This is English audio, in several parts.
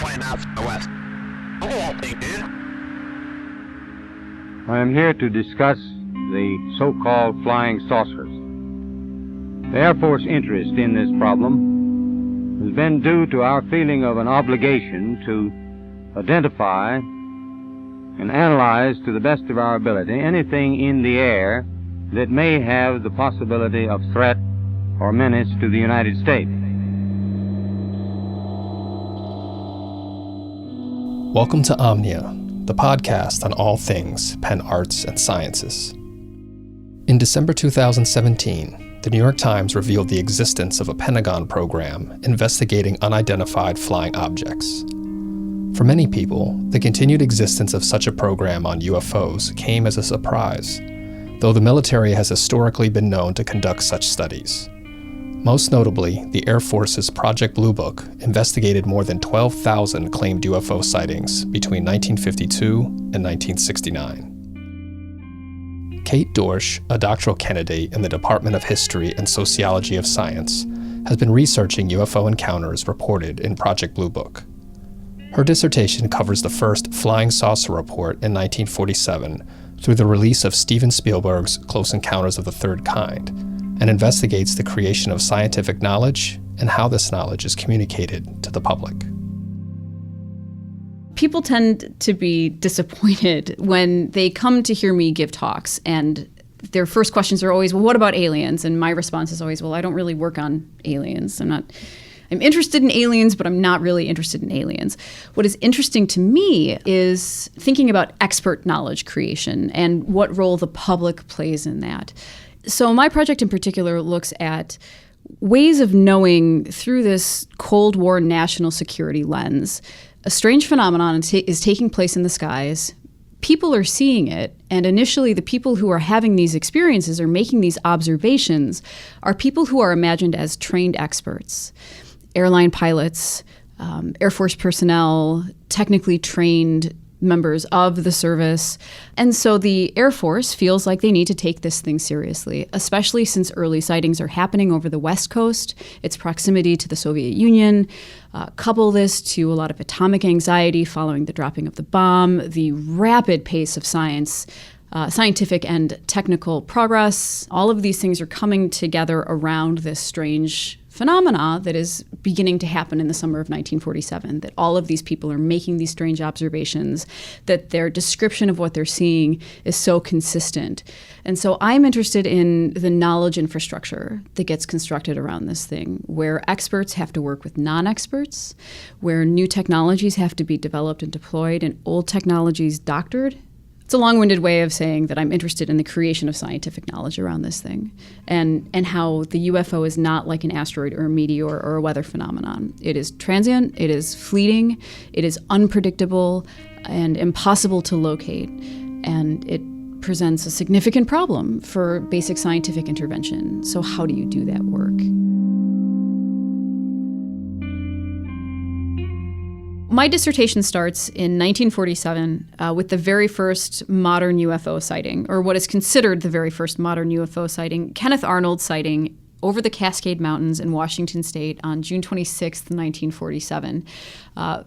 20 knots to the west. Look at that thing, dude. I am here to discuss the so-called flying saucers. The Air Force interest in this problem has been due to our feeling of an obligation to identify and analyze to the best of our ability anything in the air that may have the possibility of threat or menace to the United States. Welcome to OMNIA, the podcast on all things Penn Arts and Sciences. In December 2017, the New York Times revealed the existence of a Pentagon program investigating unidentified flying objects. For many people, the continued existence of such a program on UFOs came as a surprise, though the military has historically been known to conduct such studies. Most notably, the Air Force's Project Bluebook investigated more than 12,000 claimed UFO sightings between 1952 and 1969. Kate Dorsch, a doctoral candidate in the Department of History and Sociology of Science, has been researching UFO encounters reported in Project Bluebook. Her dissertation covers the first flying saucer report in 1947 through the release of Steven Spielberg's Close Encounters of the Third Kind, and investigates the creation of scientific knowledge and how this knowledge is communicated to the public. People tend to be disappointed when they come to hear me give talks, and their first questions are always, well, what about aliens? And my response is always, well, I don't really work on aliens. I'm interested in aliens, but I'm not really interested in aliens. What is interesting to me is thinking about expert knowledge creation and what role the public plays in that. So my project in particular looks at ways of knowing through this Cold War national security lens. A strange phenomenon is taking place in the skies. People are seeing it, and initially the people who are having these experiences or making these observations are people who are imagined as trained experts. Airline pilots, Air Force personnel, technically trained members of the service. And so the Air Force feels like they need to take this thing seriously, especially since early sightings are happening over the West Coast, its proximity to the Soviet Union. Couple this to a lot of atomic anxiety following the dropping of the bomb, the rapid pace of scientific and technical progress. All of these things are coming together around this strange phenomena that is beginning to happen in the summer of 1947, that all of these people are making these strange observations, that their description of what they're seeing is so consistent. And so I'm interested in the knowledge infrastructure that gets constructed around this thing, where experts have to work with non-experts, where new technologies have to be developed and deployed and old technologies doctored. It's a long-winded way of saying that I'm interested in the creation of scientific knowledge around this thing and how the UFO is not like an asteroid or a meteor or a weather phenomenon. It is transient, it is fleeting, it is unpredictable and impossible to locate, and it presents a significant problem for basic scientific intervention. So how do you do that work? My dissertation starts in 1947 with the very first modern UFO sighting, or what is considered the very first modern UFO sighting, Kenneth Arnold's sighting over the Cascade Mountains in Washington State on June 26, 1947.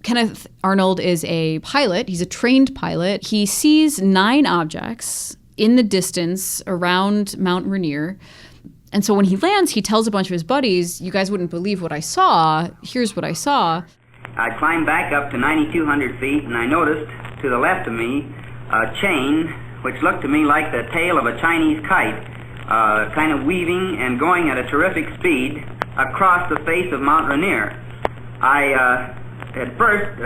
Kenneth Arnold is a pilot. He's a trained pilot. He sees 9 objects in the distance around Mount Rainier. And so when he lands, he tells a bunch of his buddies, you guys wouldn't believe what I saw. Here's what I saw. I climbed back up to 9,200 feet, and I noticed to the left of me a chain which looked to me like the tail of a Chinese kite, kind of weaving and going at a terrific speed across the face of Mount Rainier. I at first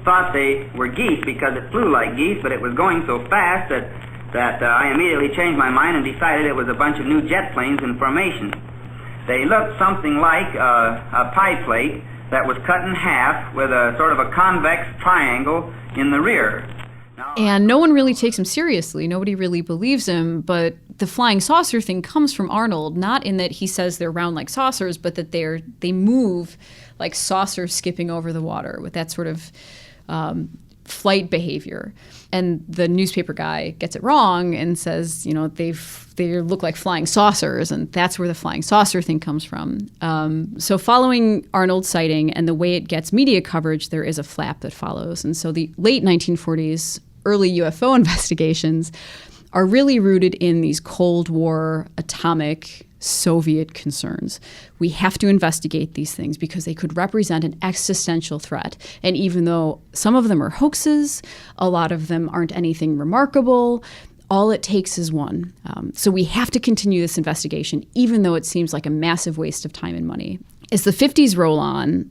thought they were geese because it flew like geese, but it was going so fast that I immediately changed my mind and decided it was a bunch of new jet planes in formation. They looked something like a pie plate that was cut in half with a sort of a convex triangle in the rear. And no one really takes him seriously. Nobody really believes him. But the flying saucer thing comes from Arnold, not in that he says they're round like saucers, but that they move like saucers skipping over the water with that sort of flight behavior. And the newspaper guy gets it wrong and says, they look like flying saucers, and that's where the flying saucer thing comes from. So following Arnold's sighting and the way it gets media coverage, there is a flap that follows. And so the late 1940s, early UFO investigations are really rooted in these Cold War atomic Soviet concerns. We have to investigate these things because they could represent an existential threat. And even though some of them are hoaxes, a lot of them aren't anything remarkable, all it takes is one. So we have to continue this investigation, even though it seems like a massive waste of time and money. As the 50s roll on,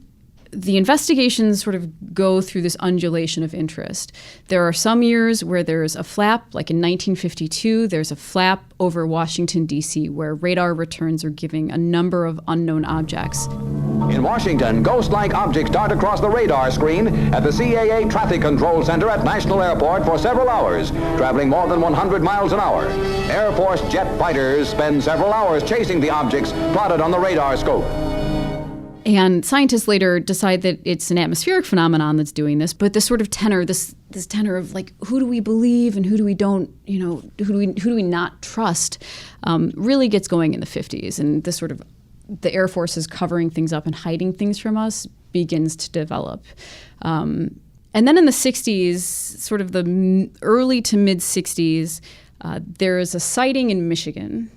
the investigations sort of go through this undulation of interest. There are some years where there's a flap, like in 1952, there's a flap over Washington, D.C., where radar returns are giving a number of unknown objects. In Washington, ghost-like objects dart across the radar screen at the CAA Traffic Control Center at National Airport for several hours, traveling more than 100 miles an hour. Air Force jet fighters spend several hours chasing the objects plotted on the radar scope. And scientists later decide that it's an atmospheric phenomenon that's doing this, but this sort of tenor, this tenor of like, who do we believe and who do we don't, who do we not trust, really gets going in the 50s. And this sort of, the Air Force is covering things up and hiding things from us begins to develop. And then in the 60s, sort of the early to mid 60s, there is a sighting in Michigan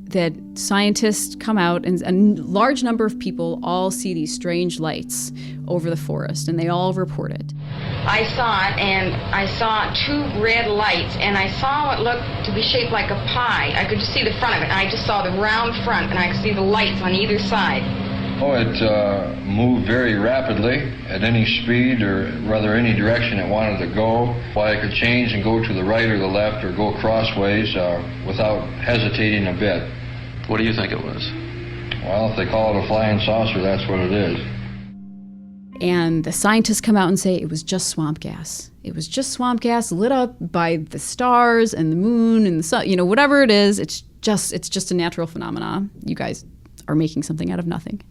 that scientists come out and a large number of people all see these strange lights over the forest, and they all report it. I saw it, and I saw two red lights, and I saw what looked to be shaped like a pie. I could just see the front of it, and I just saw the round front, and I could see the lights on either side. Oh, it moved very rapidly at any speed, or rather any direction it wanted to go. Why, it could change and go to the right or the left or go crossways without hesitating a bit. What do you think it was? Well, if they call it a flying saucer, that's what it is. And the scientists come out and say it was just swamp gas. It was just swamp gas lit up by the stars and the moon and the sun, whatever it is, it's just a natural phenomena. You guys are making something out of nothing.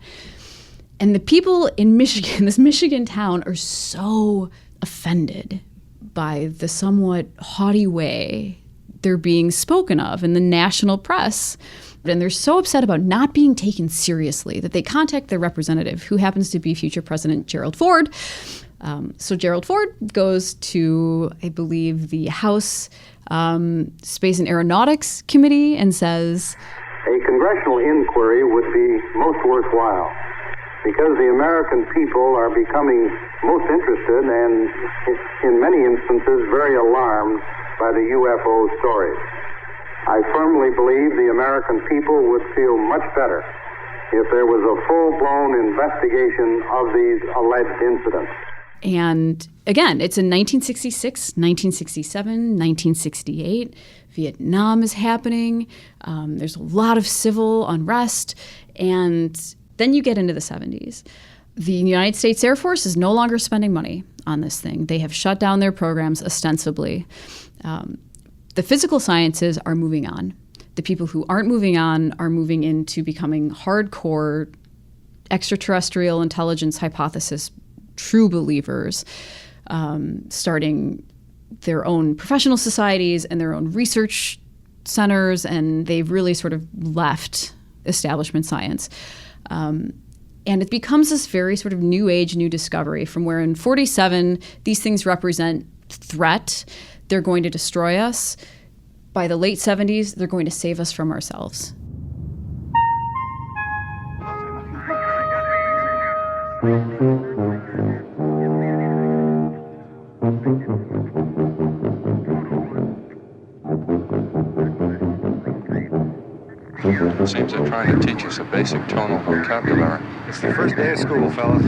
And the people in Michigan, this Michigan town, are so offended by the somewhat haughty way they're being spoken of in the national press. And they're so upset about not being taken seriously that they contact their representative, who happens to be future President Gerald Ford. So Gerald Ford goes to, I believe, the House Space and Aeronautics Committee and says, a congressional inquiry would be most worthwhile because the American people are becoming most interested and, in many instances, very alarmed by the UFO stories. I firmly believe the American people would feel much better if there was a full-blown investigation of these alleged incidents. And again, it's in 1966, 1967, 1968. Vietnam is happening. There's a lot of civil unrest. And then you get into the 70s. The United States Air Force is no longer spending money on this thing. They have shut down their programs ostensibly. The physical sciences are moving on. The people who aren't moving on are moving into becoming hardcore extraterrestrial intelligence hypothesis true believers, starting their own professional societies and their own research centers, and they've really sort of left establishment science. And it becomes this very sort of new age, new discovery from where in 47, these things represent threat. They're going to destroy us. By the late 70s, they're going to save us from ourselves. It seems they're trying to teach us a basic tonal vocabulary. It's the first day of school, fellas.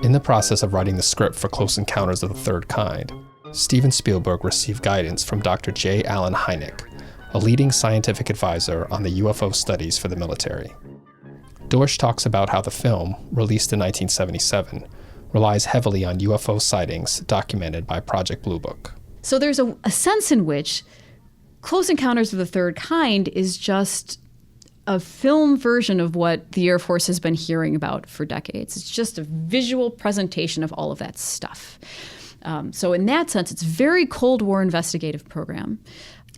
In the process of writing the script for Close Encounters of the Third Kind, Steven Spielberg received guidance from Dr. J. Allen Hynek, a leading scientific advisor on the UFO studies for the military. Dorsch talks about how the film, released in 1977, relies heavily on UFO sightings documented by Project Bluebook. So there's a sense in which Close Encounters of the Third Kind is just a film version of what the Air Force has been hearing about for decades. It's just a visual presentation of all of that stuff. So in that sense, it's very Cold War investigative program.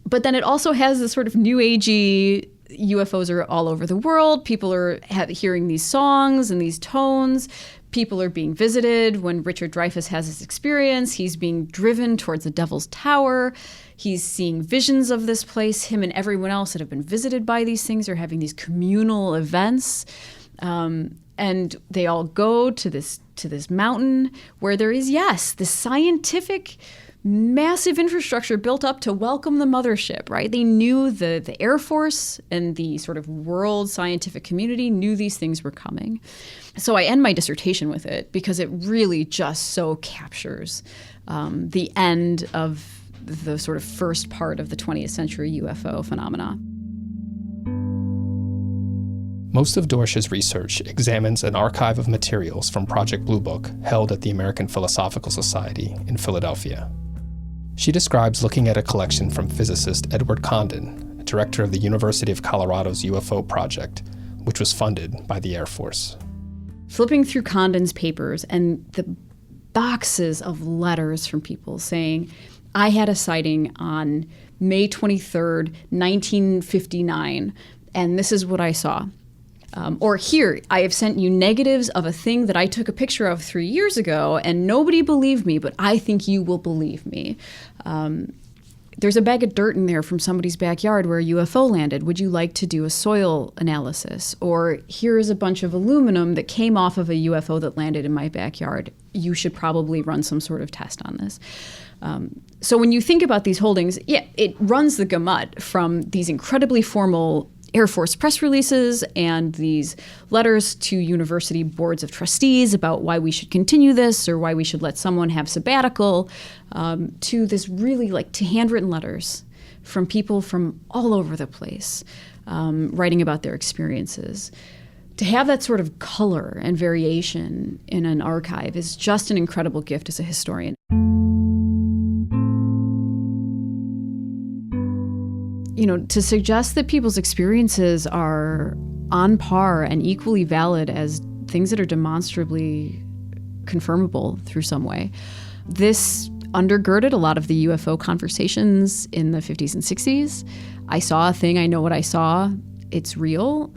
But then it also has this sort of new agey, UFOs are all over the world. People are hearing these songs and these tones. People are being visited. When Richard Dreyfuss has his experience, he's being driven towards the Devil's Tower. He's seeing visions of this place. Him and everyone else that have been visited by these things are having these communal events. And they all go to this mountain where there is, yes, this scientific massive infrastructure built up to welcome the mothership, right? They knew the Air Force and the sort of world scientific community knew these things were coming. So I end my dissertation with it because it really just so captures the end of the sort of first part of the 20th century UFO phenomena. Most of Dorsch's research examines an archive of materials from Project Bluebook held at the American Philosophical Society in Philadelphia. She describes looking at a collection from physicist Edward Condon, director of the University of Colorado's UFO project, which was funded by the Air Force. Flipping through Condon's papers and the boxes of letters from people saying, I had a sighting on May 23rd, 1959, and this is what I saw. Or here, I have sent you negatives of a thing that I took a picture of 3 years ago, and nobody believed me, but I think you will believe me. There's a bag of dirt in there from somebody's backyard where a UFO landed. Would you like to do a soil analysis? Or here is a bunch of aluminum that came off of a UFO that landed in my backyard. You should probably run some sort of test on this. So when you think about these holdings, yeah, it runs the gamut from these incredibly formal Air Force press releases and these letters to university boards of trustees about why we should continue this or why we should let someone have sabbatical, to this really to handwritten letters from people from all over the place, writing about their experiences. To have that sort of color and variation in an archive is just an incredible gift as a historian. To suggest that people's experiences are on par and equally valid as things that are demonstrably confirmable through some way. This undergirded a lot of the UFO conversations in the 50s and 60s. I saw a thing, I know what I saw, it's real.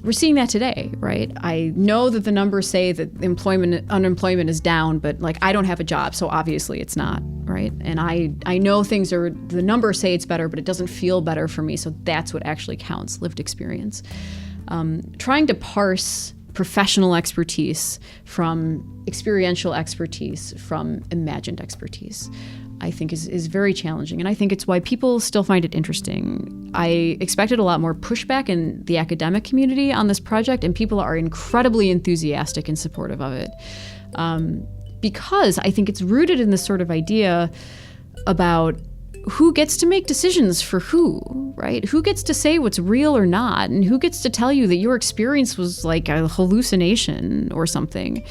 We're seeing that today, right? I know that the numbers say that unemployment is down, but I don't have a job, so obviously it's not, right? And I know the numbers say it's better, but it doesn't feel better for me, so that's what actually counts, lived experience. Trying to parse professional expertise from experiential expertise from imagined expertise, I think is very challenging. And I think it's why people still find it interesting. I expected a lot more pushback in the academic community on this project, and people are incredibly enthusiastic and supportive of it. Because I think it's rooted in this sort of idea about who gets to make decisions for who, right? Who gets to say what's real or not, and who gets to tell you that your experience was like a hallucination or something.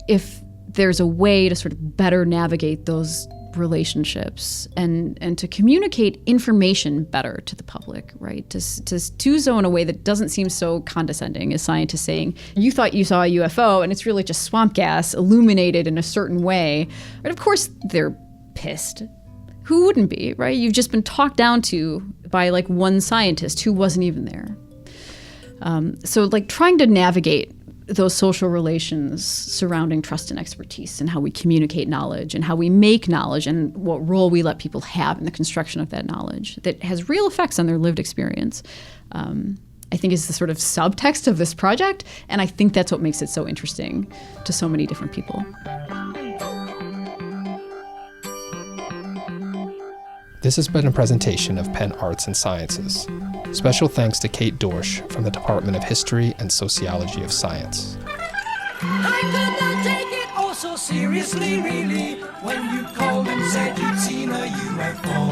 If there's a way to sort of better navigate those relationships and to communicate information better to the public, right? To do so in a way that doesn't seem so condescending as scientists saying, you thought you saw a UFO and it's really just swamp gas illuminated in a certain way. But of course they're pissed. Who wouldn't be, right? You've just been talked down to by one scientist who wasn't even there. So trying to navigate those social relations surrounding trust and expertise and how we communicate knowledge and how we make knowledge and what role we let people have in the construction of that knowledge that has real effects on their lived experience, I think is the sort of subtext of this project. And I think that's what makes it so interesting to so many different people. This has been a presentation of Penn Arts and Sciences. Special thanks to Kate Dorsch from the Department of History and Sociology of Science. I could not take it oh so seriously, really, when you called and said you'd seen a UFO.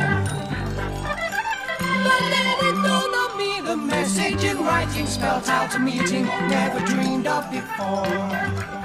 But then it dawned on me the message in writing spelled out a meeting never dreamed of before.